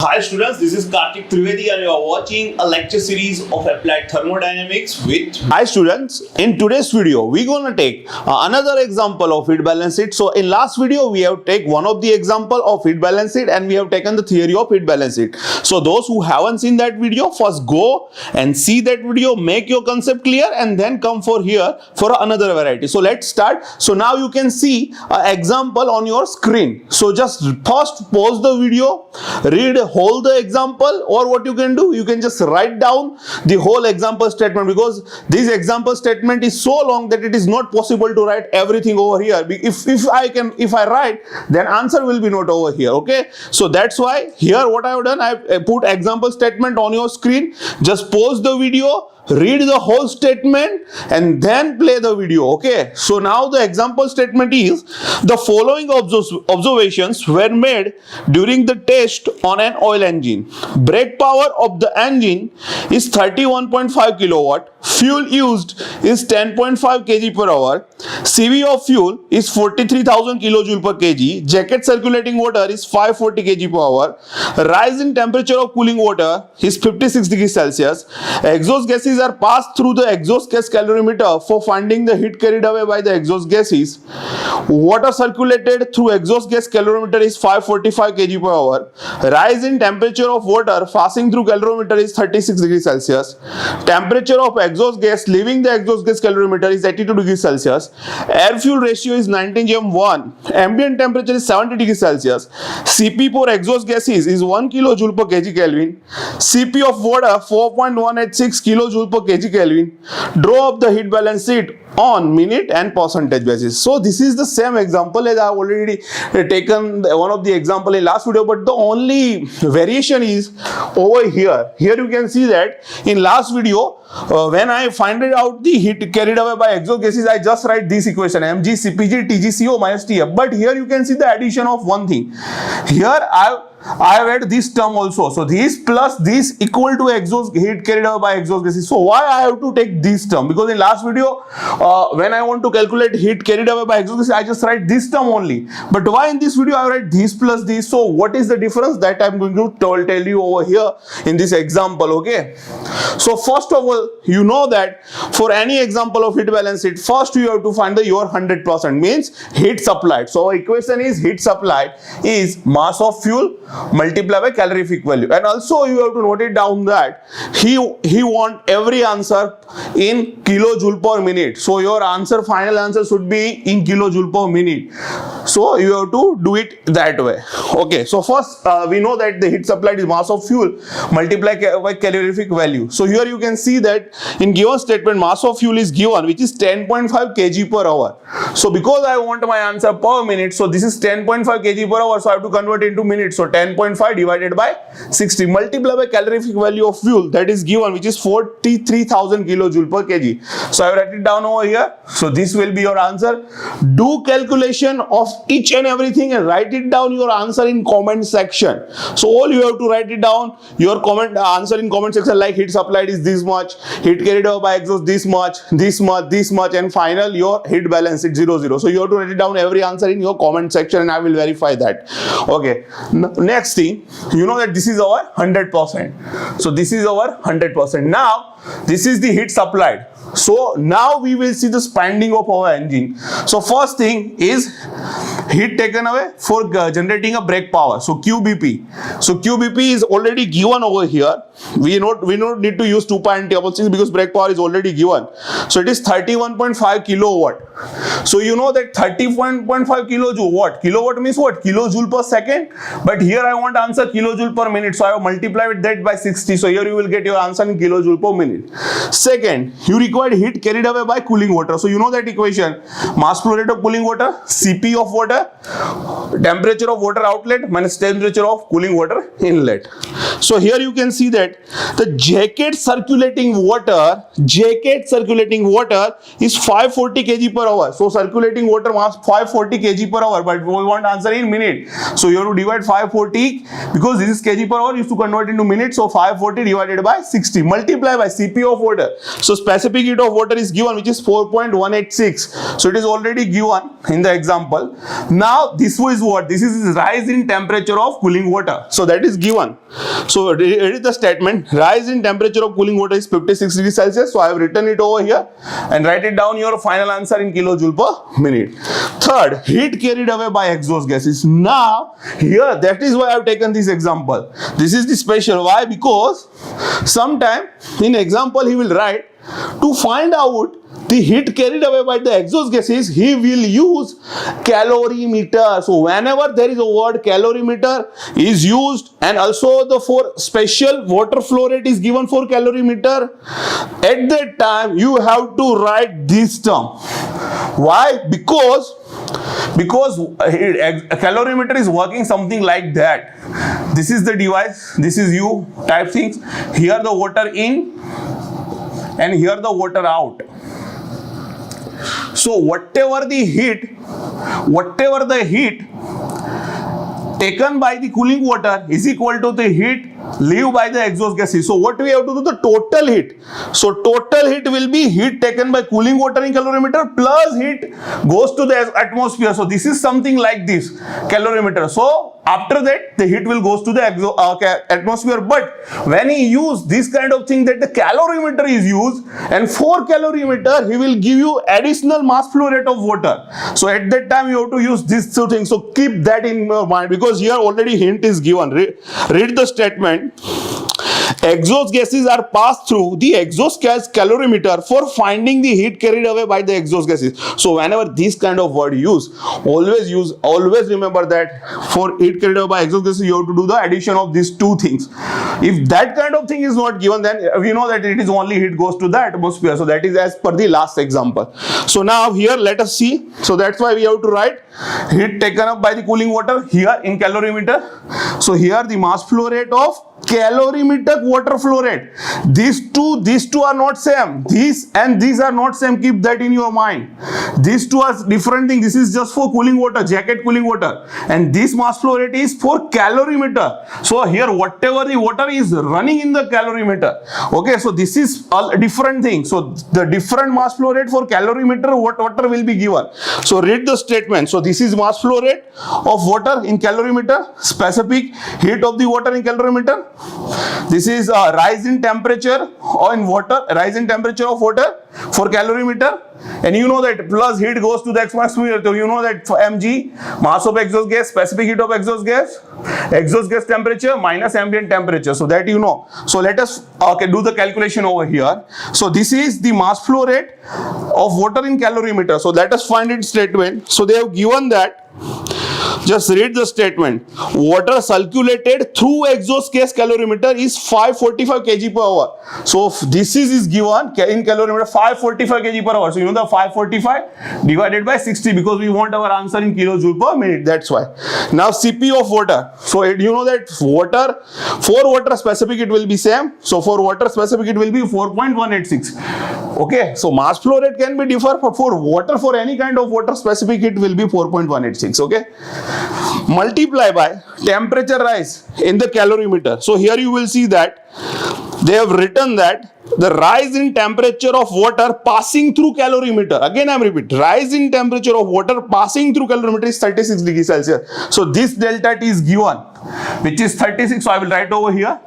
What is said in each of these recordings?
Hi students, this is Karthik Trivedi and you are watching a lecture series of Applied Thermodynamics with... Hi students, in today's video we're gonna take another example of heat balance sheet. So in last video we have taken one of the example of heat balance sheet and we have taken the theory of heat balance sheet. So those who haven't seen that video, first go and see that video, make your concept clear and then come for here for another variety. So let's start. So now you can see an example on your screen. So just first pause the video, read whole the example, or what you can do, you can just write down the whole example statement, because this example statement is so long that it is not possible to write everything over here. If I write, then answer will be not over here. Okay, so that's why here what I have done, I put example statement on your screen. Just pause the video, read the whole statement and then play the video. Okay, so now the example statement is: the following observations were made during the test on an oil engine. Brake power of the engine is 31.5 kilowatt. Fuel used is 10.5 kg per hour. CV of fuel is 43,000 kilojoule per kg. Jacket circulating water is 540 kg per hour. Rise in temperature of cooling water is 56 degrees Celsius. Exhaust gases are passed through the exhaust gas calorimeter for finding the heat carried away by the exhaust gases. Water circulated through exhaust gas calorimeter is 545 kg per hour. Rise in temperature of water passing through calorimeter is 36 degrees Celsius. Temperature of exhaust gas leaving the exhaust gas calorimeter is 82 degrees Celsius. Air fuel ratio is 19:1. Ambient temperature is 70 degrees Celsius. Cp for exhaust gases is 1 kilojoule per kg Kelvin. Cp of water 4.186 kilojoule per kg Kelvin. Draw up the heat balance sheet on minute and percentage basis. So this is the same example as I have already taken one of the example in last video, but the only variation is over here. Here you can see that in last video when I find out the heat carried away by exhaust gases, I just write this equation mg cpg tgco minus tf. But here you can see the addition of one thing. Here I have added this term also. So this plus this equal to exhaust heat carried away by exhaust gases. So why I have to take this term? Because in last video when I want to calculate heat carried away by exhaust gases, I just write this term only. But why in this video I write this plus this? So what is the difference? That I am going to tell you over here in this example. Okay. So first of all, you know that for any example of heat balance sheet, first you have to find your 100%, means heat supplied. So our equation is heat supplied is mass of fuel multiplied by calorific value. And also you have to note it down that he want every answer in kilojoule per minute. So your answer, final answer should be in kilojoule per minute. So you have to do it that way. Okay, so first we know that the heat supplied is mass of fuel multiplied by calorific value. So here you can see that in given statement mass of fuel is given, which is 10.5 kg per hour. So because I want my answer per minute, so this is 10.5 kg per hour, so I have to convert into minutes. So 10.5 divided by 60 multiplied by calorific value of fuel, that is given, which is 43,000 kilojoule per kg. So I write it down over here. So this will be your answer. Do calculation of each and everything and write it down your answer in comment section. So all you have to write it down your comment answer in comment section, like heat supplied is this much, heat carried over by exhaust this much, this much, and final your heat balance is 0. So you have to write it down every answer in your comment section and I will verify that. Okay, next thing, you know that this is our 100%. So this is our 100%. Now this is the heat supplied. So now we will see the spending of our engine. So first thing is heat taken away for generating a brake power. So QBP. So QBP is already given over here. We don't need to use 2.6 because brake power is already given. So it is 31.5 kilowatt. So you know that 30.5 kilojoule. What? Kilowatt means what? Kilojoule per second. But here I want answer kilojoule per minute. So I have multiplied that by 60. So here you will get your answer in kilojoule per minute. Second, you require heat carried away by cooling water. So you know that equation. Mass flow rate of cooling water, Cp of water, temperature of water outlet minus temperature of cooling water inlet. So here you can see that the jacket circulating water is 540 kg per hour. So circulating water mass 540 kg per hour, but we want answer in minute. So you have to divide 540, because this is kg per hour, you have to convert into minutes. So 540 divided by 60, multiply by Cp of water. So specific heat of water is given, which is 4.186. So it is already given in the example. Now this is what? This is rise in temperature of cooling water. So that is given. So read the statement. Rise in temperature of cooling water is 56 degrees Celsius. So I have written it over here, and write it down your final answer in kilojoule per minute. Third, heat carried away by exhaust gases. Now here, that is why I have taken this example. This is the special. Why? Because sometime in example he will write, to find out the heat carried away by the exhaust gases, he will use calorimeter. So whenever there is a word calorimeter is used, and also the for special water flow rate is given for calorimeter, at that time you have to write this term. Why? Because a calorimeter is working something like that. This is the device, this is you type things. Here the water in, and here the water out. So whatever the heat taken by the cooling water is equal to the heat leave by the exhaust gases. So what we have to do? The total heat. So total heat will be heat taken by cooling water in calorimeter plus heat goes to the atmosphere. So this is something like this calorimeter. So after that the heat will goes to the atmosphere. But when he use this kind of thing, that the calorimeter is used, and for calorimeter he will give you additional mass flow rate of water. So at that time you have to use these two things. So keep that in your mind, because here already hint is given. Read the statement. Exhaust gases are passed through the exhaust gas calorimeter for finding the heat carried away by the exhaust gases. So whenever this kind of word always remember that for heat carried away by exhaust gases, you have to do the addition of these two things. If that kind of thing is not given, then we know that it is only heat goes to the atmosphere. So that is as per the last example. So now here let us see. So that's why we have to write heat taken up by the cooling water here in calorimeter. So here the mass flow rate of calorimeter water flow rate. These two are not same. These and these are not same. Keep that in your mind. These two are different thing. This is just for cooling water, jacket cooling water, and this mass flow rate is for calorimeter. So here whatever the water is running in the calorimeter. Okay, so this is a different thing. So the different mass flow rate for calorimeter water will be given. So read the statement. So this is mass flow rate of water in calorimeter, specific heat of the water in calorimeter. This is rise in temperature in water, rise in temperature of water for calorimeter, and you know that plus heat goes to the atmosphere. So you know that for mg, mass of exhaust gas, specific heat of exhaust gas temperature minus ambient temperature. So that you know. So let us do the calculation over here. So this is the mass flow rate of water in calorimeter. So let us find it statement. So they have given that. Just read the statement. Water circulated through exhaust gas calorimeter is 545 kg per hour. So this is given in calorimeter 545 kg per hour. So you know the 545 divided by 60, because we want our answer in kilojoule per minute. That's why. Now Cp of water. So you know that water, for water specific it will be same. So for water specific it will be 4.186. Okay. So mass flow rate can be different, but for water, for any kind of water specific it will be 4.186. Okay. Multiply by temperature rise in the calorimeter. So here you will see that they have written that the rise in temperature of water passing through calorimeter. Again I am repeat, rise in temperature of water passing through calorimeter is 36 degrees Celsius. So this delta T is given, which is 36. So I will write over here.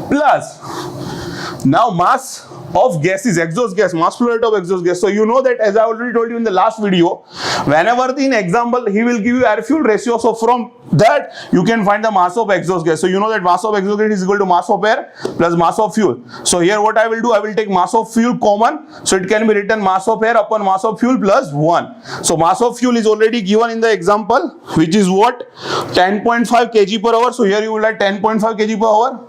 Plus now mass of gases, exhaust gas, mass flow rate of exhaust gas. So you know that, as I already told you in the last video, whenever in example he will give you air fuel ratio, so from that you can find the mass of exhaust gas. So you know that mass of exhaust gas is equal to mass of air plus mass of fuel. So here what I will do, I will take mass of fuel common, so it can be written mass of air upon mass of fuel plus 1. So mass of fuel is already given in the example, which is what, 10.5 kg per hour. So here you will write 10.5 kg per hour,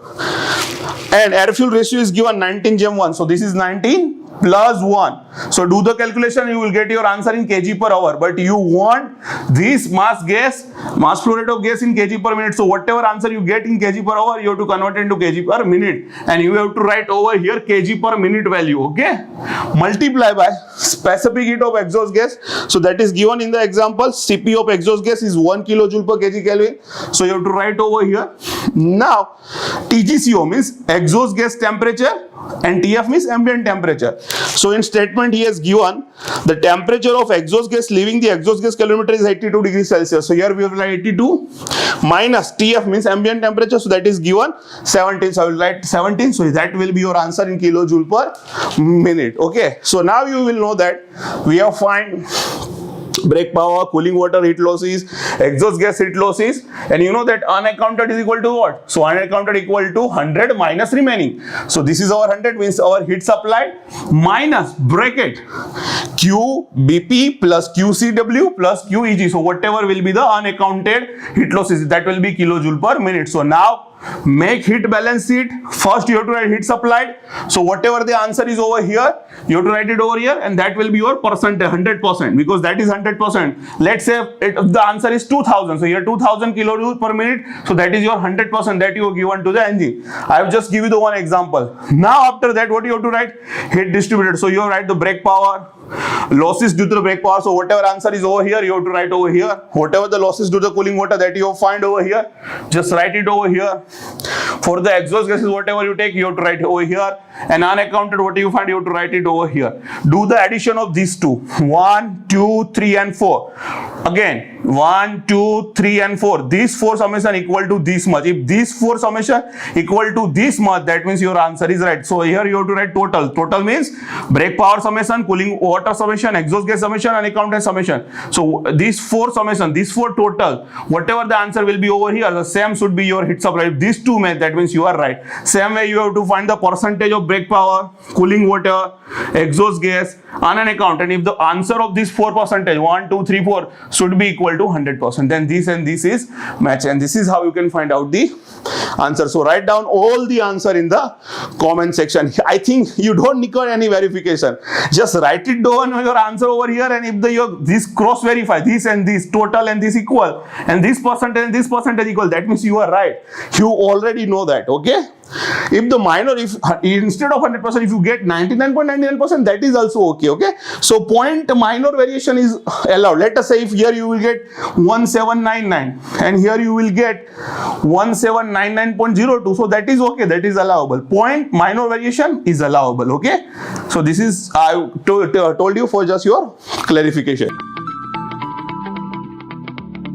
and air fuel ratio is given 19:1. So this is 19 plus 1. So do the calculation, you will get your answer in kg per hour. But you want this mass flow rate of gas in kg per minute. So whatever answer you get in kg per hour, you have to convert it into kg per minute. And you have to write over here kg per minute value, okay? Multiply by specific heat of exhaust gas. So that is given in the example. Cp of exhaust gas is 1 kilojoule per kg Kelvin. So you have to write over here. Now, TGCO means exhaust gas temperature and TF means ambient temperature. So in statement he has given the temperature of exhaust gas leaving the exhaust gas calorimeter is 82 degrees Celsius. So here we will write 82 minus TF means ambient temperature. So that is given 17. So I will write 17. So that will be your answer in kilojoule per minute. Okay. So now you will know that we have find brake power, cooling water heat losses, exhaust gas heat losses, and you know that unaccounted is equal to what? So unaccounted equal to 100 minus remaining. So this is our 100 means our heat supplied minus bracket Q BP plus QCW plus QEG. So whatever will be the unaccounted heat losses, that will be kilojoule per minute. So now make heat balance sheet. First you have to write heat supplied. So whatever the answer is over here, you have to write it over here, and that will be your percentage, 100%, because that is 100%. Let's say if the answer is 2000, so here 2000 kilojoule per minute, so that is your 100% that you have given to the engine. I have just give you the one example. Now after that, what you have to write? Heat distributed. So you have to write the brake power, losses due to the brake power. So whatever answer is over here, you have to write over here. Whatever the losses due to the cooling water that you have find over here, just write it over here. For the exhaust gases, whatever you take, you have to write over here. And unaccounted, what you find, you have to write it over here. Do the addition of these two. 1, 2, 3 and 4. Again, 1, 2, 3 and 4. These 4 summation equal to this much. If these 4 summation equal to this much, that means your answer is right. So here you have to write total. Total means brake power summation, cooling water summation, exhaust gas summation, unaccounted summation. So these 4 summation, these 4 total, whatever the answer will be over here, the same should be your heat supply. If these two match, that means you are right. Same way you have to find the percentage of brake power, cooling water, exhaust gas, unaccounted. If the answer of this 4%, 1, 2, 3, 4 should be equal to 100%, then this and this is match, and this is how you can find out the answer. So write down all the answer in the comment section. I think you don't need any verification. Just write it down your answer over here, and if this cross verify this and this total and this equal and this percentage and this percentage equal, that means you are right. You already know that. Okay. If the minor, if instead of 100%, if you get 99.99%, that is also okay. Okay. So point minor variation is allowed. Let us say if here you will get 1799 and here you will get 1799.02. So that is okay. That is allowable. Point minor variation is allowable. Okay. So this is I told you for just your clarification.